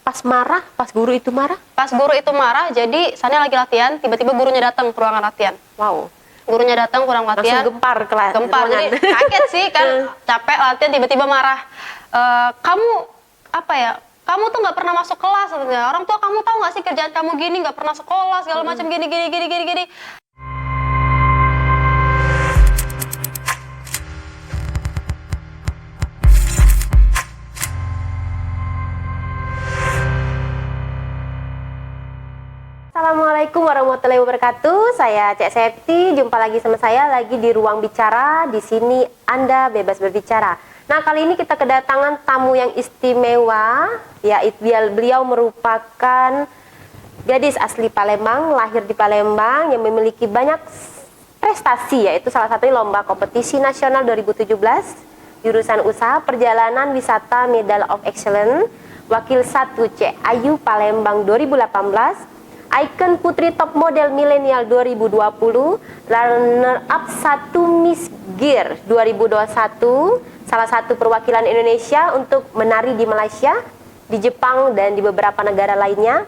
pas marah, pas guru itu marah? Pas guru itu marah, jadi Sania lagi latihan, tiba-tiba gurunya datang ke ruangan latihan. Wow. Gurunya datang ke ruang latihan. Langsung gempar kelas. Gempar, jadi kaget sih kan, capek latihan tiba-tiba marah. Kamu apa ya? Kamu tuh nggak pernah masuk kelas, katanya. Orang tua kamu tahu nggak sih kerjaan kamu gini, nggak pernah sekolah segala macam gini. Assalamualaikum warahmatullahi wabarakatuh. Saya Cek Septi. Jumpa lagi sama saya lagi di Ruang Bicara. Di sini Anda bebas berbicara. Nah, kali ini kita kedatangan tamu yang istimewa. Yaitu beliau merupakan gadis asli Palembang, lahir di Palembang yang memiliki banyak prestasi, yaitu salah satunya lomba kompetisi nasional 2017, jurusan usaha perjalanan wisata Medal of Excellence, wakil 1 C Ayu Palembang 2018. Icon Putri Top Model Milenial 2020, runner up 1 Miss Gear 2021, salah satu perwakilan Indonesia untuk menari di Malaysia, di Jepang, dan di beberapa negara lainnya.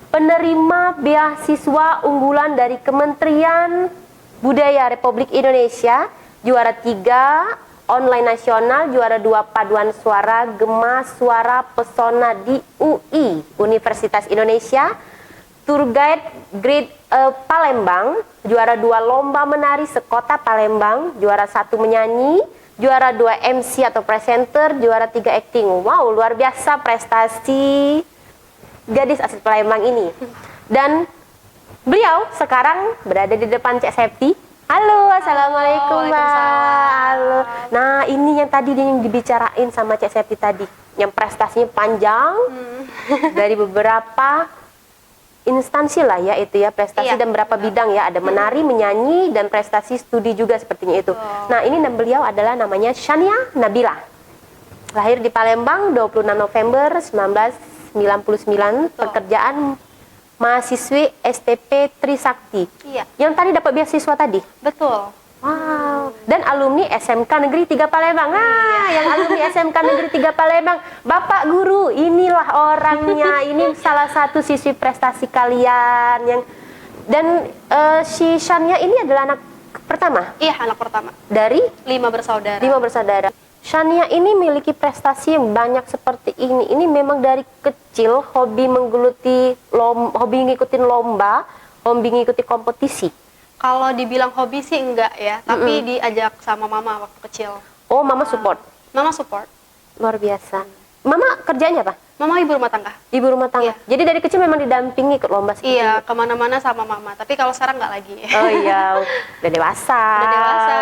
Penerima beasiswa unggulan dari Kementerian Budaya Republik Indonesia, juara 3 online nasional, juara 2 paduan suara Gema Suara Pesona di UI, Universitas Indonesia. Tour guide grade Palembang, juara 2 lomba menari sekota Palembang, juara 1 menyanyi, juara 2 MC atau presenter, juara 3 acting. Wow, luar biasa prestasi gadis asli Palembang ini. Dan beliau sekarang berada di depan Cek Septi. Halo, assalamualaikum Mbak. Halo. Nah, ini yang tadi yang dibicarain sama Cek Septi tadi, yang prestasinya panjang dari beberapa instansi lah ya, itu ya prestasi, iya, dan berapa bidang ya, ada menari, menyanyi, dan prestasi studi juga sepertinya itu. Nah, ini beliau adalah namanya Shania Nabila, lahir di Palembang 26 November 1999, pekerjaan mahasiswi STP Trisakti. Iya. Yang tadi dapat beasiswa tadi? Betul. Wow, dan alumni SMK Negeri 3 Palembang. Nah, yang alumni SMK Negeri 3 Palembang, Bapak Guru, inilah orangnya. Ini salah satu sisi prestasi kalian yang si Shania ini adalah anak pertama? Iya, anak pertama. Dari 5 bersaudara. 5 bersaudara. Shania ini memiliki prestasi yang banyak seperti ini. Ini memang dari kecil hobi menggeluti hobi ngikutin lomba, hobi ngikuti kompetisi. Kalau dibilang hobi sih enggak ya, tapi diajak sama mama waktu kecil. Oh, mama support? Mama support. Luar biasa. Mama kerjanya apa? Mama ibu rumah tangga. Ibu rumah tangga. Iya. Jadi dari kecil memang didampingi ikut lomba seperti Iya, kemana-mana sama mama. Tapi kalau sekarang nggak lagi. Oh iya, udah dewasa. Udah dewasa.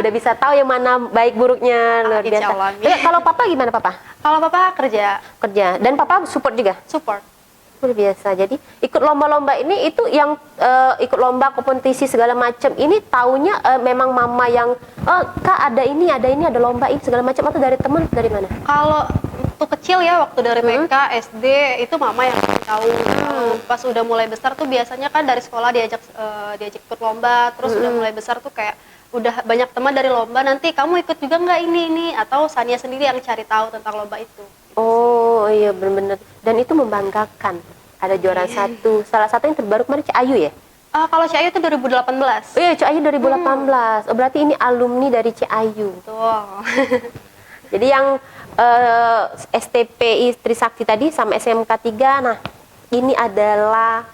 Udah bisa tahu yang mana baik buruknya. Luar biasa. Kalau papa gimana papa? Kalau papa kerja. Kerja. Dan papa support juga? Support. Luar biasa. Jadi ikut lomba-lomba ini itu yang ikut lomba kompetisi segala macam ini taunya memang mama yang Kak ada lomba ini segala macam, atau dari teman, dari mana? Kalau waktu kecil ya, waktu dari TK, SD itu mama yang tahu. Pas udah mulai besar tuh biasanya kan dari sekolah diajak ikut lomba, terus udah mulai besar tuh kayak udah banyak teman dari lomba, nanti kamu ikut juga nggak ini, atau Shania sendiri yang cari tahu tentang lomba itu. Oh iya, benar-benar. Dan itu membanggakan. Ada juara 1. Salah satu yang terbaru kemarin Cik Ayu ya? Kalau Cik Ayu itu 2018. Oh iya, Cik Ayu 2018. Oh, berarti ini alumni dari Cik Ayu. Betul. Jadi yang STPI Trisakti tadi sama SMK 3, nah ini adalah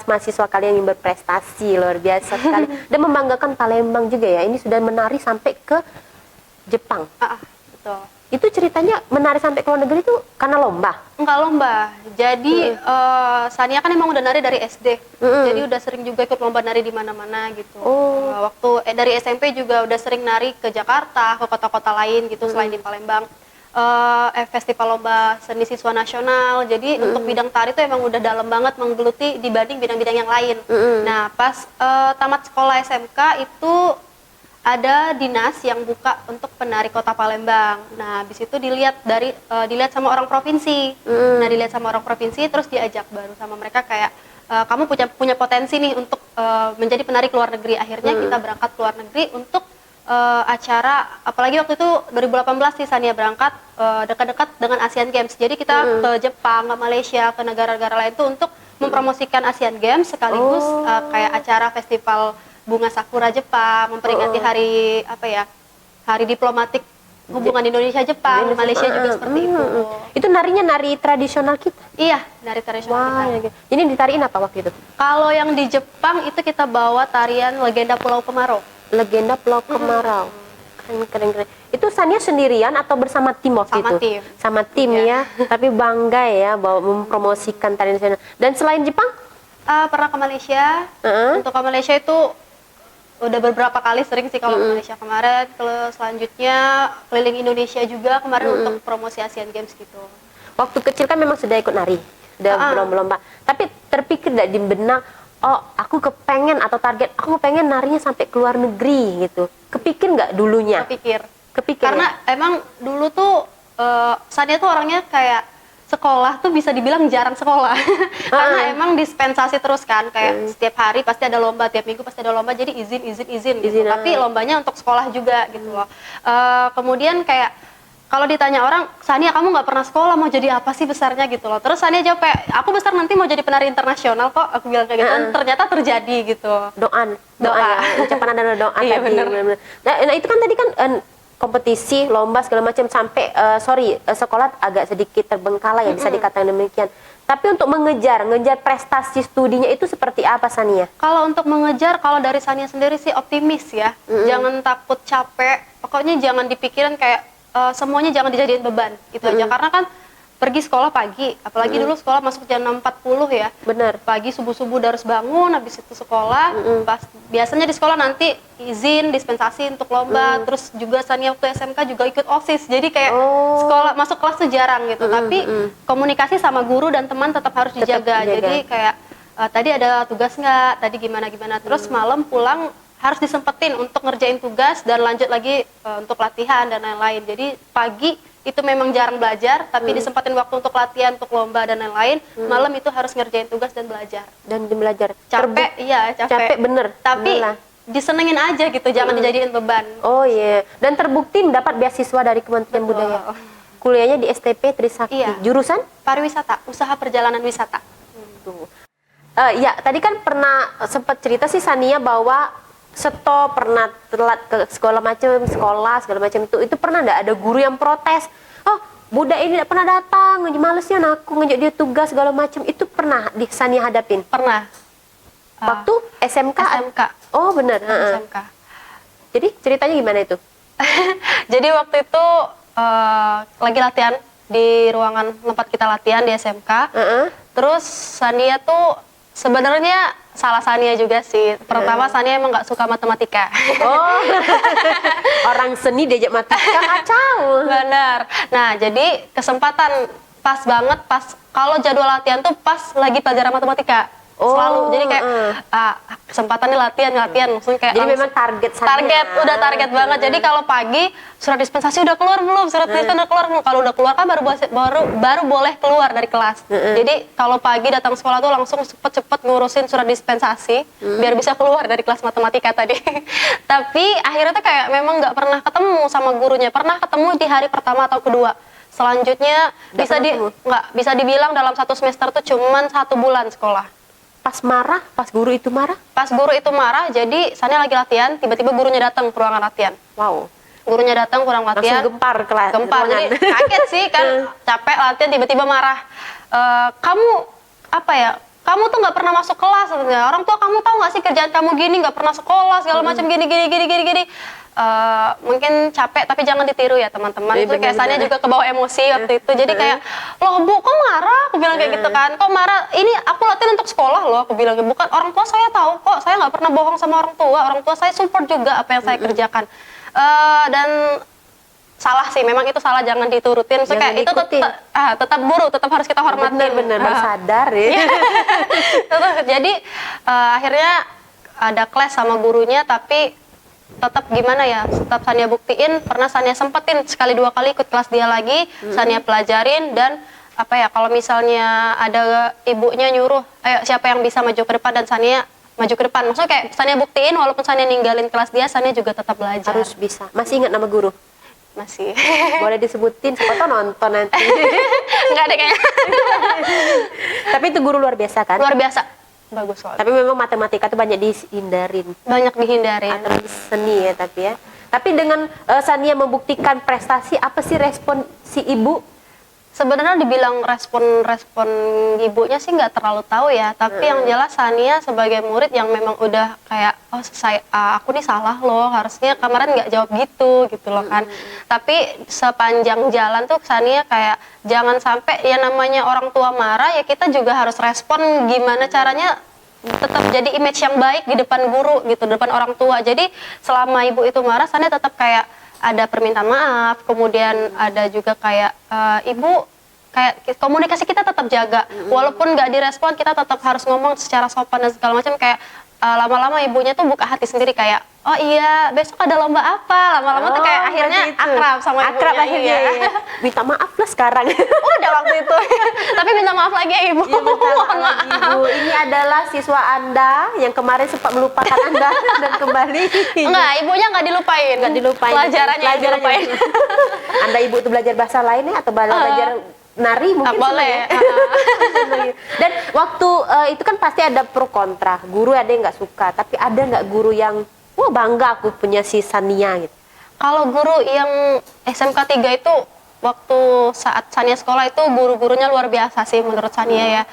mahasiswa kalian yang berprestasi luar biasa sekali. Dan membanggakan Palembang juga ya. Ini sudah menari sampai ke Jepang. Betul. Itu ceritanya menari sampai ke luar negeri itu karena lomba? Enggak lomba. Jadi Shania kan emang udah nari dari SD. Jadi udah sering juga ikut lomba nari di mana-mana gitu. Waktu dari SMP juga udah sering nari ke Jakarta, ke kota-kota lain gitu selain di Palembang. Festival lomba seni siswa nasional. Jadi untuk bidang tari itu emang udah dalam banget menggeluti dibanding bidang-bidang yang lain. Nah, pas tamat sekolah SMK itu ada dinas yang buka untuk penari kota Palembang. Nah, habis itu dilihat sama orang provinsi. Nah, dilihat sama orang provinsi, terus diajak baru sama mereka kayak kamu punya potensi nih untuk menjadi penari ke luar negeri. Akhirnya kita berangkat ke luar negeri untuk acara, apalagi waktu itu 2018 sih Sania berangkat dekat-dekat dengan Asian Games. Jadi kita ke Jepang, ke Malaysia, ke negara-negara lain itu untuk mempromosikan Asian Games sekaligus kayak acara festival bunga sakura Jepang, memperingati hari Hari diplomatik hubungan Indonesia Jepang, Malaysia juga seperti itu. Itu narinya nari tradisional kita. Iya, dari tradisional kita. Ini ditariin apa waktu itu? Kalau yang di Jepang itu kita bawa tarian Legenda Pulau Kemarau. Legenda Pulau Kemarau. Keren. Itu Sania sendirian atau bersama tim waktu Sama itu? tim. Sama tim ya. Tapi bangga ya bawa mempromosikan tarian nasional. Dan selain Jepang? Pernah ke Malaysia. Untuk ke Malaysia itu udah beberapa kali sering sih kalau ke Malaysia kemarin. Kalau selanjutnya keliling Indonesia juga kemarin untuk promosi Asian Games gitu. Waktu kecil kan memang sudah ikut nari, sudah berlomba-lomba. Tapi terpikir tidak di benak, oh aku kepengen atau target aku pengen narinya sampai ke luar negeri gitu. Kepikir nggak dulunya? Kepikir. Karena Karena emang dulu tuh Sania tuh orangnya kayak sekolah tuh bisa dibilang jarang sekolah. Karena emang dispensasi terus kan, kayak setiap hari pasti ada lomba, tiap minggu pasti ada lomba, jadi izin gitu. Tapi lombanya untuk sekolah juga gitu loh. Kemudian kayak kalau ditanya orang, Sania kamu nggak pernah sekolah, mau jadi apa sih besarnya gitu loh. Terus Sania jawab kayak, aku besar nanti mau jadi penari internasional kok. Aku bilang kayak gitu, dan ternyata terjadi gitu. doa. Ucapan ada doa Iya, tadi. bener. Nah, itu kan tadi kan kompetisi, lomba segala macam sampai sekolah agak sedikit terbengkalai ya bisa dikatakan demikian. Tapi untuk ngejar prestasi studinya itu seperti apa Sania? Kalau untuk mengejar, kalau dari Sania sendiri sih optimis ya. Jangan takut capek. Pokoknya jangan dipikirin kayak semuanya jangan dijadiin beban gitu aja. Karena kan pergi sekolah pagi, apalagi dulu sekolah masuk jam 6.40 ya. Benar. Pagi subuh-subuh udah harus bangun, habis itu sekolah. Biasanya di sekolah nanti izin dispensasi untuk lomba. Terus juga Sania waktu SMK juga ikut OSIS. Jadi kayak sekolah masuk kelas tuh jarang gitu. Tapi komunikasi sama guru dan teman tetap harus dijaga. Jadi kayak tadi ada tugas nggak? Tadi gimana? Terus malam pulang harus disempetin untuk ngerjain tugas dan lanjut lagi untuk latihan dan lain-lain. Jadi pagi itu memang jarang belajar, tapi disempatin waktu untuk latihan, untuk lomba dan lain-lain. Malam itu harus ngerjain tugas dan belajar. Capek. Iya capek. Capek bener. Tapi Bener lah. disenengin aja gitu, jangan dijadiin beban. Oh iya. Dan terbukti mendapat beasiswa dari Kementerian Betul. Budaya. Kuliahnya di STP Trisakti. Iya. Jurusan? Pariwisata, usaha perjalanan wisata. Tuh. Ya, tadi kan pernah sempat cerita sih Sania bahwa stop, pernah telat ke sekolah segala macam itu pernah nggak ada guru yang protes? Oh, Budak ini tidak pernah datang, malesnya aku ngajak dia tugas segala macam. Itu pernah di Sania hadapin? Pernah. Waktu SMK? SMK. Oh benar. SMK. Jadi ceritanya gimana itu? Jadi waktu itu lagi latihan di ruangan tempat kita latihan di SMK. Terus Sania tuh sebenarnya salah Sania juga sih. Pertama Sania emang nggak suka matematika. Oh, orang seni diajak matematika kacau. Benar. Nah jadi kesempatan pas banget kalau jadwal latihan tuh pas lagi pelajaran matematika. Selalu. Jadi kayak kesempatannya latihan maksudnya kayak jadi memang target udah target banget. Jadi kalau pagi surat dispensasi udah keluar belum? Surat dispensasi udah keluar belum? Kalau udah keluar kan baru boleh keluar dari kelas. Jadi kalau pagi datang sekolah tuh langsung cepet-cepet ngurusin surat dispensasi biar bisa keluar dari kelas matematika tadi. Tapi akhirnya tuh kayak memang nggak pernah ketemu sama gurunya. Pernah ketemu di hari pertama atau kedua. Selanjutnya bisa dibilang dalam satu semester tuh cuman 1 bulan sekolah. Pas guru itu marah? Pas guru itu marah, jadi Sania lagi latihan, tiba-tiba gurunya datang ke ruangan latihan. Wow. Gurunya datang ke ruang latihan. Langsung gempar kelas. Gempar, jadi kaget sih kan, capek latihan tiba-tiba marah. Kamu tuh nggak pernah masuk kelas, katanya. Orang tua kamu tahu nggak sih kerjaan kamu gini, nggak pernah sekolah segala macam gini. Mungkin capek tapi jangan ditiru ya teman-teman. Itu kayak Sania juga kebawa emosi waktu itu. Jadi kayak, loh Bu, kok marah? Aku bilang kayak gitu kan. Kok marah? Ini aku latihan untuk sekolah loh. Aku bilang, bukan, orang tua saya tahu kok. Saya nggak pernah bohong sama orang tua. Orang tua saya support juga apa yang saya kerjakan. Dan salah sih, memang itu salah, jangan diturutin. So, kayak itu tetap guru, tetap harus kita hormatin. Bener-bener harus sadar ya. Jadi akhirnya ada kelas sama gurunya, tapi tetap gimana ya, tetap Sania buktiin. Pernah Sania sempetin sekali 2 kali ikut kelas dia lagi, Sania pelajarin. Dan kalau misalnya ada ibunya nyuruh, ayo siapa yang bisa maju ke depan, dan Sania maju ke depan. Maksudnya kayak Sania buktiin walaupun Sania ninggalin kelas dia, Sania juga tetap belajar. Harus bisa. Masih ingat nama guru? Masih. Boleh disebutin, siapa tahu nonton nanti. Nggak ada kayaknya. Tapi itu guru luar biasa kan? Luar biasa. Bagus soalnya. Tapi memang matematika tuh banyak dihindarin. Banyak dihindarin. Atau seni ya tapi ya. Tapi dengan Sania membuktikan prestasi, apa sih respon si ibu? Sebenarnya dibilang respon ibunya sih nggak terlalu tahu ya, tapi yang jelas Sania sebagai murid yang memang udah kayak aku nih salah loh, harusnya kemarin nggak jawab gitu loh kan. Tapi sepanjang jalan tuh Sania kayak jangan sampai ya namanya orang tua marah ya kita juga harus respon gimana caranya tetap jadi image yang baik di depan guru gitu, di depan orang tua. Jadi selama ibu itu marah, Sania tetap kayak ada permintaan maaf, kemudian ada juga kayak ibu kayak komunikasi kita tetap jaga, walaupun nggak direspon kita tetap harus ngomong secara sopan dan segala macam. Kayak lama-lama ibunya tuh buka hati sendiri kayak oh iya besok ada lomba apa, lama-lama tuh kayak akhirnya akrab sama ibunya. Akrab akhirnya ya. Minta maaf lah sekarang. Udah waktu itu. Tapi minta maaf lagi ya ibu. Ya, Mohon maaf. Ibu, ini adalah siswa Anda yang kemarin sempat melupakan Anda dan kembali. Enggak, ibunya nggak dilupain. Nggak dilupain. Pelajarannya yang dilupain. Anda ibu tuh belajar bahasa lain ya atau belajar nari mungkin boleh. Dan waktu itu kan pasti ada pro kontra. Guru ada yang nggak suka, tapi ada nggak guru yang wah bangga aku punya si Sania gitu. Kalau guru yang SMK 3 itu waktu saat Sania sekolah itu guru-gurunya luar biasa sih menurut Sania ya.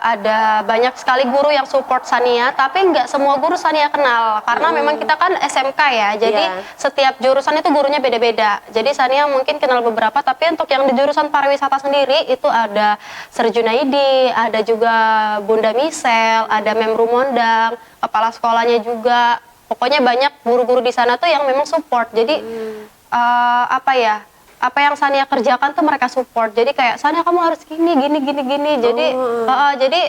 Ada banyak sekali guru yang support Sania, tapi nggak semua guru Sania kenal karena memang kita kan SMK ya, jadi setiap jurusan itu gurunya beda-beda. Jadi Sania mungkin kenal beberapa, tapi untuk yang di jurusan pariwisata sendiri itu ada Sir Junaidi, ada juga Bunda Misel, ada Mem Rumondang, kepala sekolahnya juga. Pokoknya banyak guru-guru di sana tuh yang memang support. Jadi apa yang Sania kerjakan tuh mereka support. Jadi kayak Sania kamu harus gini. Jadi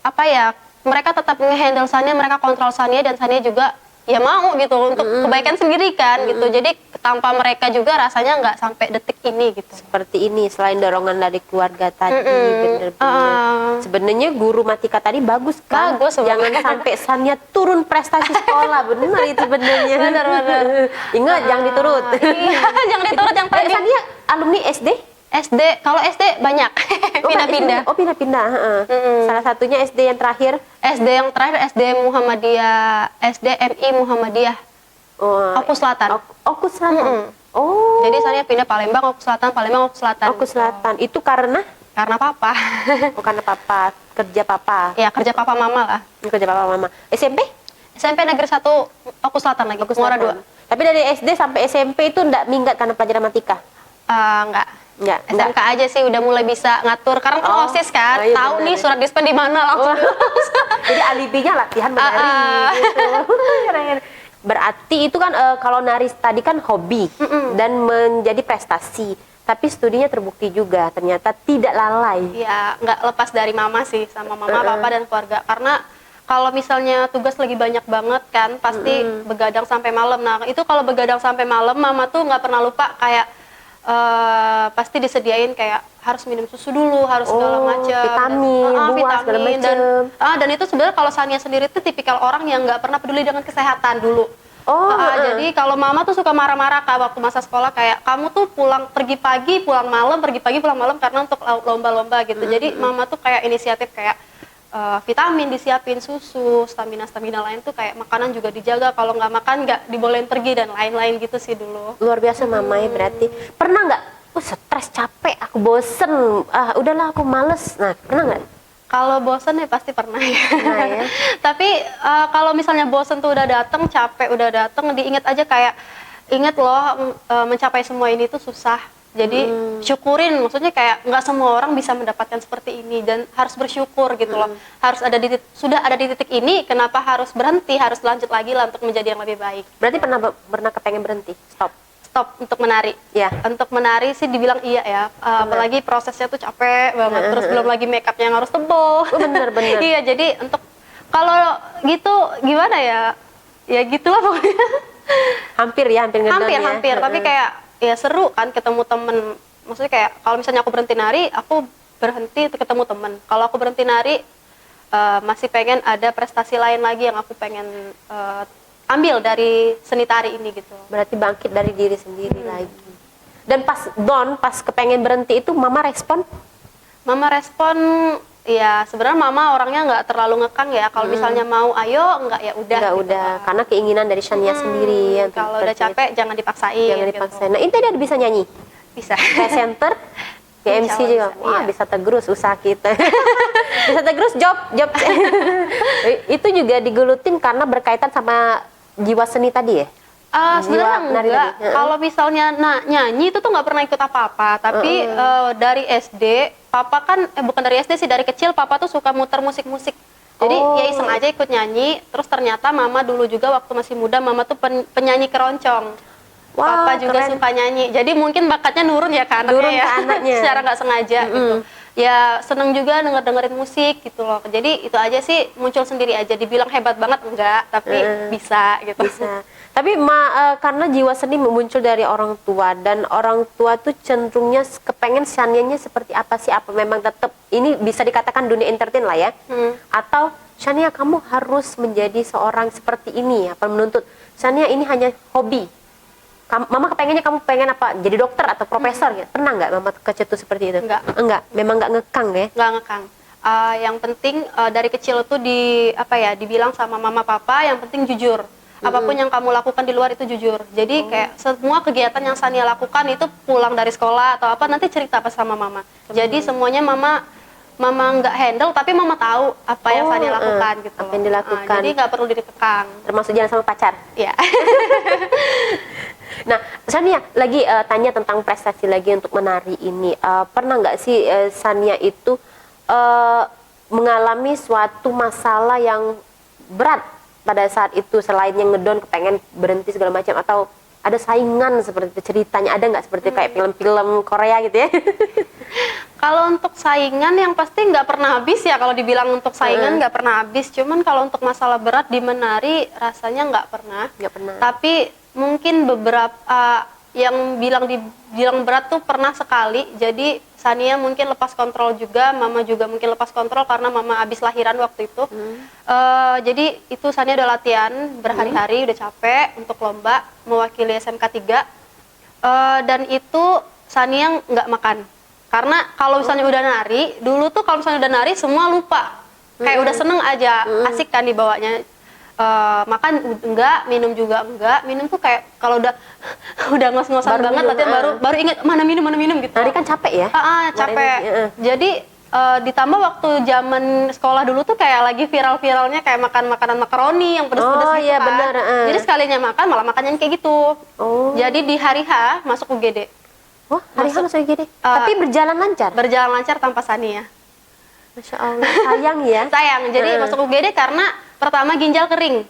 apa ya, mereka tetap nge-handle Sania, mereka kontrol Sania, dan Sania juga ya mau gitu untuk kebaikan sendiri kan gitu. Jadi tanpa mereka juga rasanya nggak sampai detik ini gitu. Seperti ini, selain dorongan dari keluarga tadi, bener-bener. Sebenarnya guru matika tadi bagus kan? Bagus, jangan sampai Sania turun prestasi sekolah, benar itu benernya. Bener. Ingat, jangan diturut. Iya, jangan diturut yang tadi. Sania alumni SD? SD, kalau SD banyak, pindah-pindah. Oh, pindah-pindah. Salah satunya SD yang terakhir? SD yang terakhir SD Muhammadiyah, SDMI Muhammadiyah. Oku Selatan. Oku Selatan. Oh. Jadi Sania pindah Palembang, Oku Selatan, Palembang, Oku Selatan. Oku Selatan. Itu karena papa. Karena papa, kerja papa. Ya, kerja papa mama lah. Kerja papa mama. SMP? SMP Negeri 1 Oku Selatan lagi, Muara 2. Tapi dari SD sampai SMP itu enggak minggat karena pelajaran matematika? Enggak. SMK aja sih udah mulai bisa ngatur. Karena kan OSIS kan, iya, tahu nih surat dispen di mana langsung. Jadi alibinya latihan menari gitu. Keren. Berarti itu kan kalau nari tadi kan hobi dan menjadi prestasi. Tapi studinya terbukti juga ternyata tidak lalai. Iya, nggak lepas dari mama sih, sama mama, papa, dan keluarga. Karena kalau misalnya tugas lagi banyak banget kan, pasti begadang sampai malam. Nah, itu kalau begadang sampai malam, mama tuh nggak pernah lupa kayak pasti disediain kayak harus minum susu dulu, harus segala macam, vitamin, buah segala macam. Dan itu sebenarnya kalau Sania sendiri tuh tipikal orang yang nggak pernah peduli dengan kesehatan dulu. Jadi kalau mama tuh suka marah-marah Kak waktu masa sekolah, kayak kamu tuh pergi pagi pulang malam, pergi pagi pulang malam karena untuk lomba-lomba gitu. Jadi mama tuh kayak inisiatif kayak vitamin disiapin, susu, stamina lain tuh kayak makanan juga dijaga, kalau nggak makan nggak dibolehin pergi dan lain-lain gitu sih dulu. Luar biasa mama ya berarti. Pernah nggak stres, capek, aku bosen, udahlah aku males, nah pernah nggak? Kalau bosen ya pasti pernah ya. Nah, ya. Tapi kalau misalnya bosen tuh udah dateng, capek udah dateng, diingat aja kayak ingat loh mencapai semua ini tuh susah. Jadi syukurin, maksudnya kayak nggak semua orang bisa mendapatkan seperti ini dan harus bersyukur gitu loh. Harus sudah ada di titik ini, kenapa harus berhenti, harus lanjut lagi lah untuk menjadi yang lebih baik. Berarti pernah kepengen berhenti, stop untuk menari. Ya. Untuk menari sih dibilang iya ya. Apalagi prosesnya tuh capek banget. Terus belum lagi make up yang harus tebal. Bener. Iya, jadi untuk kalau gitu gimana ya? Ya gitulah pokoknya. Hampir ngedon ya. Hampir. Tapi kayak ya seru kan ketemu temen. Maksudnya kayak kalau misalnya aku berhenti nari, aku berhenti ketemu temen. Kalau aku berhenti nari, masih pengen ada prestasi lain lagi yang aku pengen ambil dari seni tari ini gitu. Berarti bangkit dari diri sendiri lagi. Dan pas kepengen berhenti itu mama respon? Mama respon, ya sebenarnya mama orangnya nggak terlalu ngekang ya. Kalau misalnya mau ayo, nggak ya udah. Nggak gitu. udah, karena keinginan dari Shania sendiri. Ya, Kalau udah capek jangan dipaksain. jangan gitu. dipaksain. Nah, ini tadi ada bisa nyanyi? Bisa. Kayak center, kayak MC Insya Allah juga. bisa, Wah, iya. bisa tergerus usaha kita. Bisa tergerus job. Itu juga digelutin karena berkaitan sama jiwa seni tadi ya? Sebenarnya nari enggak. tadi. Kalau misalnya nyanyi itu tuh nggak pernah ikut apa-apa. Tapi dari SD, papa kan bukan dari SD sih, dari kecil papa tuh suka muter musik-musik. Jadi ya iseng aja ikut nyanyi. Terus ternyata mama dulu juga waktu masih muda, mama tuh penyanyi keroncong. Wah, Papa juga keren. suka nyanyi. Jadi mungkin bakatnya nurun ya ke anaknya Nurun ya. ke anaknya. Secara nggak sengaja gitu. Ya seneng juga dengerin musik gitu loh. Jadi itu aja sih, muncul sendiri aja. Dibilang hebat banget enggak, tapi bisa gitu. Bisa. Tapi karena jiwa seni muncul dari orang tua, dan orang tua tuh cenderungnya kepengen Shania-nya seperti apa sih? Apa memang tetap ini bisa dikatakan dunia entertain lah ya? Atau Shania kamu harus menjadi seorang seperti ini, apa menuntut Shania ini hanya hobi? Mama kepengennya kamu pengen apa? Jadi dokter atau profesor gitu? Pernah nggak mama kecetus seperti itu? Enggak. Memang nggak ngekang ya? Nggak ngekang. Yang penting dari kecil tuh dibilang sama mama papa, yang penting jujur. Apapun yang kamu lakukan di luar itu jujur. Jadi kayak semua kegiatan yang Shania lakukan itu pulang dari sekolah atau apa nanti cerita pas sama mama. Jadi semuanya mama nggak handle, tapi mama tahu apa yang Shania lakukan gitu. Apa yang dilakukan. Jadi nggak perlu dikekang. Termasuk jalan sama pacar? Ya. Nah, Shania lagi tanya tentang prestasi lagi untuk menari ini. Pernah nggak sih Shania itu mengalami suatu masalah yang berat pada saat itu, selain yang ngedon kepengen berhenti segala macam, atau ada saingan seperti itu ceritanya? Ada nggak seperti kayak film-film Korea gitu ya? Kalau untuk saingan yang pasti nggak pernah habis ya. Kalau dibilang untuk saingan nggak pernah habis. Cuman kalau untuk masalah berat di menari rasanya nggak pernah. Nggak pernah. Tapi mungkin beberapa yang bilang berat tuh pernah sekali. Jadi Shania mungkin lepas kontrol juga, mama juga mungkin lepas kontrol karena mama habis lahiran waktu itu. Jadi itu Shania udah latihan berhari-hari, udah capek untuk lomba mewakili SMK 3. Dan itu Shania nggak makan. Karena kalau misalnya udah nari, dulu tuh kalau misalnya udah nari semua lupa. Kayak udah seneng aja, asik kan dibawanya. Makan enggak, minum juga enggak. Minum tuh kayak kalau udah ngos-ngosan banget minum, latihan baru inget mana minum gitu. Nari kan capek ya? Capek. Jadi ditambah waktu zaman sekolah dulu tuh kayak lagi viral-viralnya kayak makan makanan makaroni yang pedes-pedes gitu iya, kan. bener, Jadi sekalinya makan malah makannya kayak gitu. Jadi di hari H masuk UGD. Wah, hari H masuk gini. Tapi berjalan lancar? Berjalan lancar tanpa Shania. Masya Allah, sayang ya? Sayang, jadi masuk UGD karena pertama ginjal kering.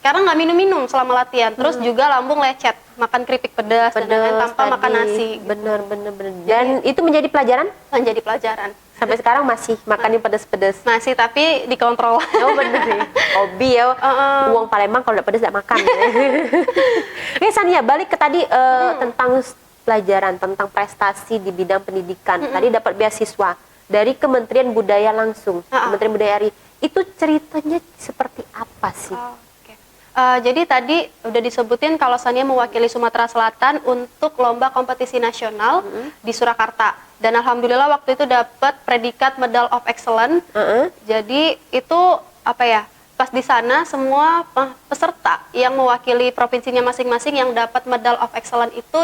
Karena nggak minum-minum selama latihan. Terus juga lambung lecet, makan keripik pedas dan lain-lain tanpa makan nasi. Bener. Dan itu menjadi pelajaran? Menjadi pelajaran. Sampai sekarang masih makan yang pedas-pedas? Masih, tapi dikontrol. Oh bener nih, hobi ya. Uang Palembang kalau udah pedas nggak makan. Oke Shania, balik ke tadi tentang pelajaran, tentang prestasi di bidang pendidikan. Tadi dapat beasiswa dari Kementerian Budaya langsung, Kementerian Budaya RI. Itu ceritanya seperti apa sih? Jadi tadi udah disebutin kalau Shania mewakili Sumatera Selatan untuk lomba kompetisi nasional di Surakarta. Dan alhamdulillah waktu itu dapat predikat Medal of Excellence. Jadi itu apa ya? Pas di sana semua peserta yang mewakili provinsinya masing-masing yang dapat Medal of Excellence itu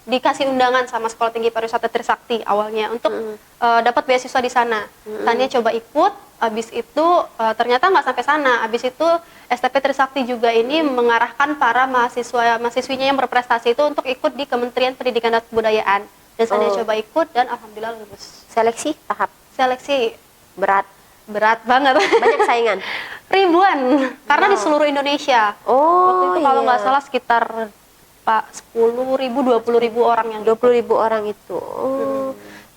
dikasih undangan sama Sekolah Tinggi Pariwisata Trisakti awalnya untuk dapat beasiswa di sana. Shania coba ikut, habis itu ternyata nggak sampai sana. Habis itu STP Trisakti juga ini mengarahkan para mahasiswinya yang berprestasi itu untuk ikut di Kementerian Pendidikan dan Kebudayaan. Dan Shania coba ikut dan alhamdulillah lulus. Seleksi tahap? Seleksi berat banget. Banyak saingan? Ribuan, karena di seluruh Indonesia. Waktu itu kalau nggak salah sekitar 10.000, 20.000 orang yang 20.000 orang itu.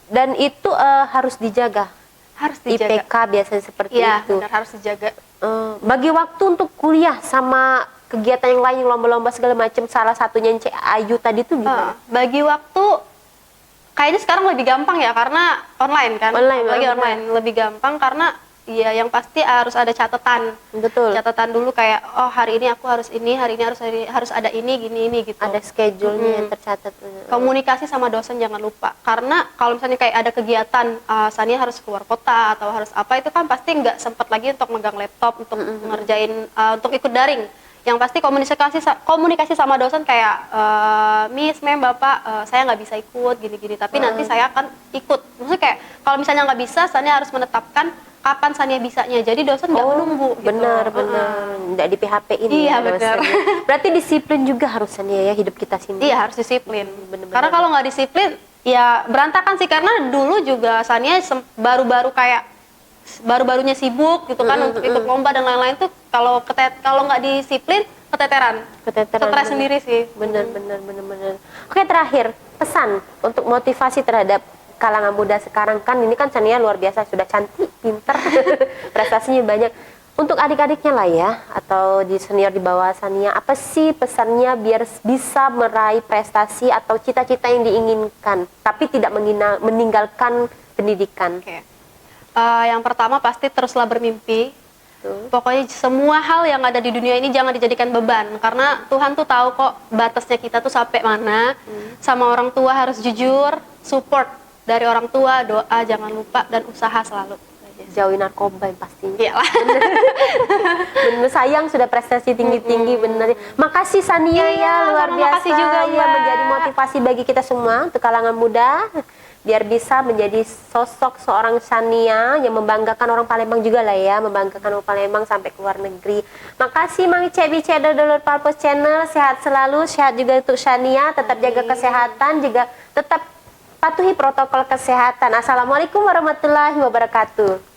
Dan itu harus dijaga? Harus dijaga. IPK biasanya seperti Iya, itu? benar, harus dijaga. Bagi waktu untuk kuliah sama kegiatan yang lain, lomba-lomba segala macam, salah satunya yang Cek Ayu tadi tuh gimana? Bagi waktu kayaknya sekarang lebih gampang ya karena online kan. Online lebih gampang karena Iya, yang pasti harus ada catatan. Betul. Catatan dulu kayak, oh hari ini aku harus ini, hari ini harus ada ini, gini ini gitu. Ada schedule-nya yang tercatat. Komunikasi sama dosen jangan lupa. Karena kalau misalnya kayak ada kegiatan, Sania harus keluar kota atau harus apa, itu kan pasti nggak sempat lagi untuk megang laptop, untuk ngerjain, untuk ikut daring. Yang pasti komunikasi sama dosen kayak, Miss, Mem, Bapak, saya nggak bisa ikut, gini-gini. Tapi nanti saya akan ikut. Maksudnya kayak, kalau misalnya nggak bisa, Sania harus menetapkan kapan Sania bisanya. Jadi dosen nggak menunggu. Benar, gitu. benar. Nggak di PHP ini. Iya, ya, benar. dosennya. Berarti disiplin juga harus Sania ya hidup kita sini. Iya, harus disiplin. Bener-bener. Karena kalau nggak disiplin, ya berantakan sih. Karena dulu juga Sania baru-barunya sibuk gitu kan untuk ikut lomba dan lain-lain tuh kalau nggak disiplin keteteran stres sendiri sih. Bener. Oke, terakhir pesan untuk motivasi terhadap kalangan muda sekarang, kan ini kan Sania luar biasa, sudah cantik, pinter, prestasinya banyak. Untuk adik-adiknya lah ya, atau di senior di bawah Sania, apa sih pesannya biar bisa meraih prestasi atau cita-cita yang diinginkan, tapi tidak meninggalkan pendidikan? Oke. Yang pertama pasti teruslah bermimpi. Tuh. Pokoknya semua hal yang ada di dunia ini jangan dijadikan beban, karena Tuhan tuh tahu kok batasnya kita tuh sampai mana. Sama orang tua harus jujur, support dari orang tua, doa jangan lupa, dan usaha selalu. Jauhi narkoba yang pastinya. Iyalah. Bener, sayang sudah prestasi tinggi-tinggi, bener. Makasih Sania ya, luar sama-sama, biasa makasih juga, ya, Mbak. menjadi motivasi bagi kita semua untuk kalangan muda, biar bisa menjadi sosok seorang Sania yang membanggakan orang Palembang juga lah ya, membanggakan orang Palembang sampai ke luar negeri. Makasih Mang Cek Bice Dodolor Purpose Channel, sehat selalu, sehat juga untuk Sania, tetap jaga kesehatan, juga tetap patuhi protokol kesehatan. Assalamualaikum warahmatullahi wabarakatuh.